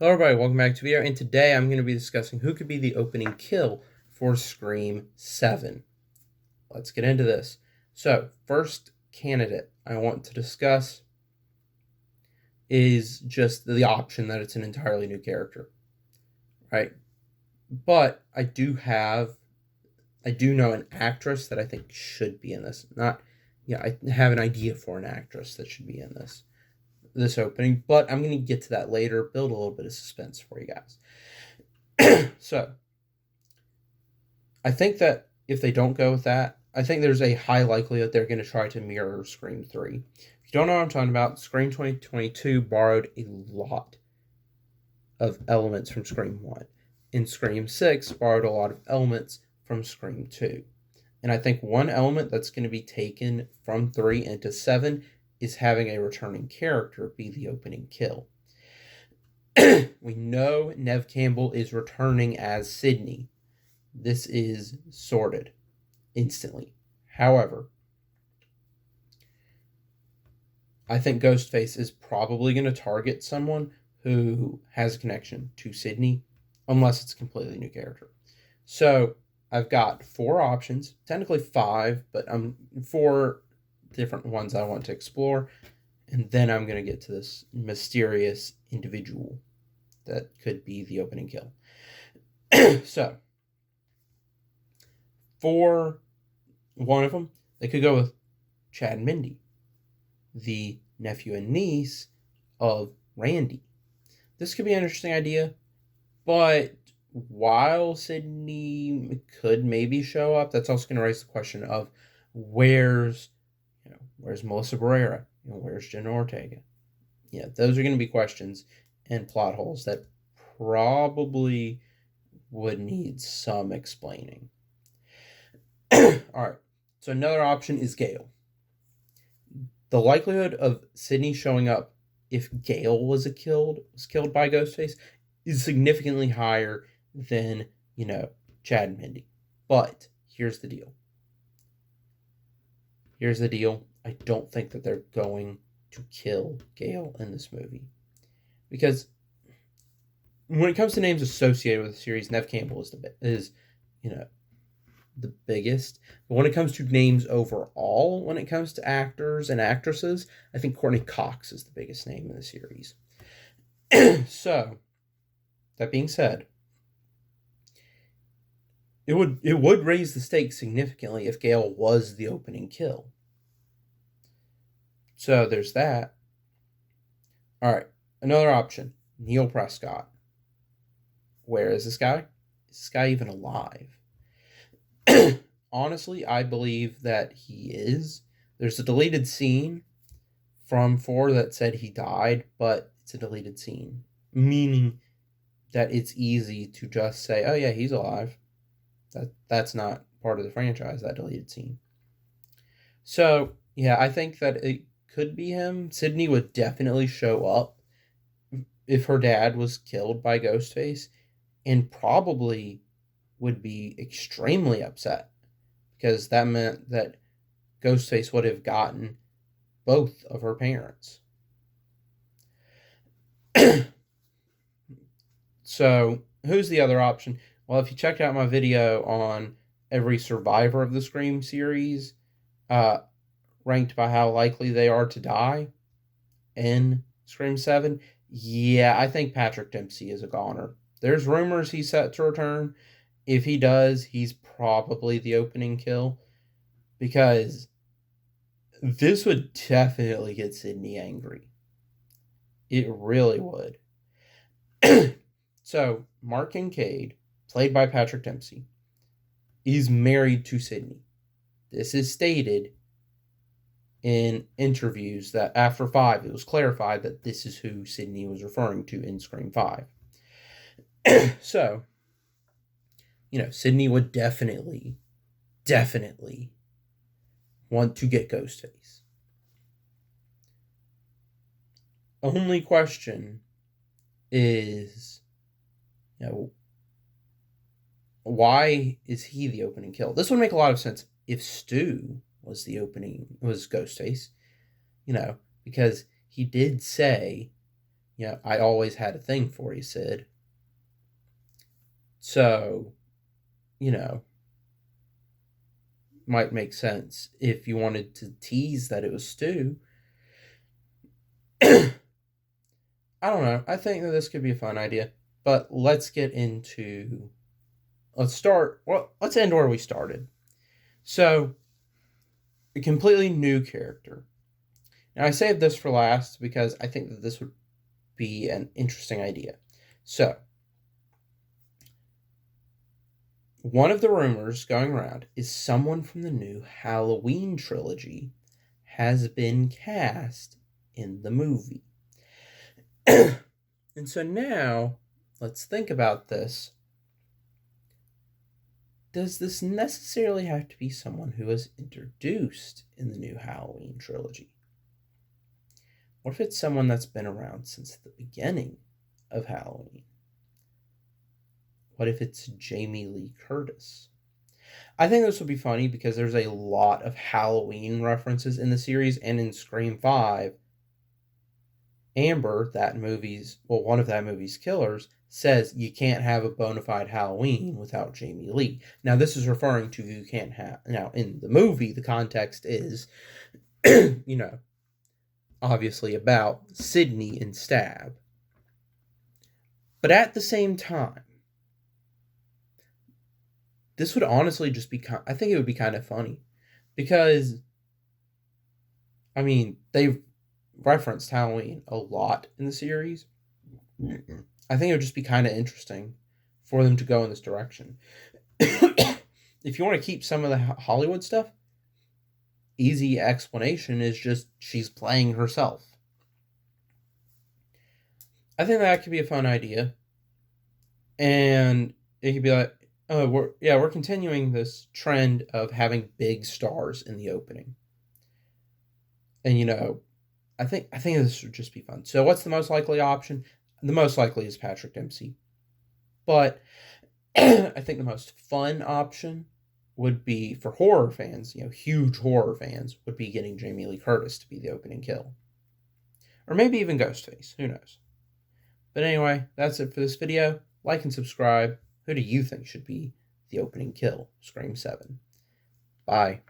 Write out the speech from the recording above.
Hello everybody, welcome back to the video, and today I'm going to be discussing who could be the opening kill for Scream 7. Let's get into this. So, first candidate I want to discuss is just the option that it's an entirely new character, right? But I do know an actress that I think should be in this. I have an idea for an actress that should be in this opening, but I'm going to get to that later, build a little bit of suspense for you guys. So, I think that if they don't go with that, I think there's a high likelihood they're going to try to mirror Scream 3. If you don't know what I'm talking about, Scream 2022 borrowed a lot of elements from Scream 1. And Scream 6 borrowed a lot of elements from Scream 2. And I think one element that's going to be taken from 3 into 7 is having a returning character be the opening kill. We know Neve Campbell is returning as Sydney. This is sorted instantly. However, I think Ghostface is probably going to target someone who has a connection to Sydney, unless it's a completely new character. So I've got 4 options, technically 5, but 4 different ones I want to explore, and then I'm going to get to this mysterious individual that could be the opening kill. So, for one of them, they could go with Chad and Mindy, the nephew and niece of Randy. This could be an interesting idea, but while Sydney could maybe show up, that's also going to raise the question of where's Melissa Barrera? Where's Jenna Ortega? Yeah, those are going to be questions and plot holes that probably would need some explaining. Alright, so another option is Gale. The likelihood of Sydney showing up if Gale was killed by Ghostface is significantly higher than, Chad and Mindy. But here's the deal. I don't think that they're going to kill Gale in this movie. Because when it comes to names associated with the series, Neve Campbell is the biggest. But when it comes to names overall, when it comes to actors and actresses, I think Courtney Cox is the biggest name in the series. So, that being said, it would raise the stakes significantly if Gale was the opening kill. So there's that. Alright, another option. Neil Prescott. Where is this guy? Is this guy even alive? Honestly, I believe that he is. There's a deleted scene from 4 that said he died, but it's a deleted scene. Meaning that it's easy to just say, oh yeah, he's alive. That's not part of the franchise, that deleted scene. So, yeah, I think that it could be him. Sydney would definitely show up if her dad was killed by Ghostface, and probably would be extremely upset, because that meant that Ghostface would have gotten both of her parents. So, who's the other option? Well, if you checked out my video on every survivor of the Scream series, ranked by how likely they are to die in Scream 7, yeah, I think Patrick Dempsey is a goner. There's rumors he's set to return. If he does, he's probably the opening kill, because this would definitely get Sydney angry. It really would. So, Mark Kincaid, played by Patrick Dempsey, is married to Sydney. This is stated in interviews that after 5, it was clarified that this is who Sydney was referring to in Scream 5. So, Sydney would definitely want to get Ghostface. Only question is, why is he the opening kill? This would make a lot of sense if Stu was Ghostface, because he did say, I always had a thing for you, Sid. So, you know, might make sense if you wanted to tease that it was Stu. I don't know. I think that this could be a fun idea. But let's get into. Let's end where we started. So, a completely new character. Now, I saved this for last because I think that this would be an interesting idea. So, one of the rumors going around is someone from the new Halloween trilogy has been cast in the movie. And so now, let's think about this. Does this necessarily have to be someone who was introduced in the new Halloween trilogy? What if it's someone that's been around since the beginning of Halloween? What if it's Jamie Lee Curtis? I think this would be funny because there's a lot of Halloween references in the series, and in Scream 5, Amber, one of that movie's killers, says you can't have a bona fide Halloween without Jamie Lee. Now, this is referring to you can't have. Now, in the movie, the context is, obviously about Sydney and Stab. But at the same time, this would honestly just be, I think it would be kind of funny. Because, they've referenced Halloween a lot in the series. I think it would just be kind of interesting for them to go in this direction. If you want to keep some of the Hollywood stuff, easy explanation is just she's playing herself. I think that could be a fun idea. And it could be like, we're continuing this trend of having big stars in the opening. And I think this would just be fun. So what's the most likely option? The most likely is Patrick Dempsey. But I think the most fun option would be, for horror fans, huge horror fans, would be getting Jamie Lee Curtis to be the opening kill. Or maybe even Ghostface. Who knows? But anyway, that's it for this video. Like and subscribe. Who do you think should be the opening kill? Scream 7. Bye.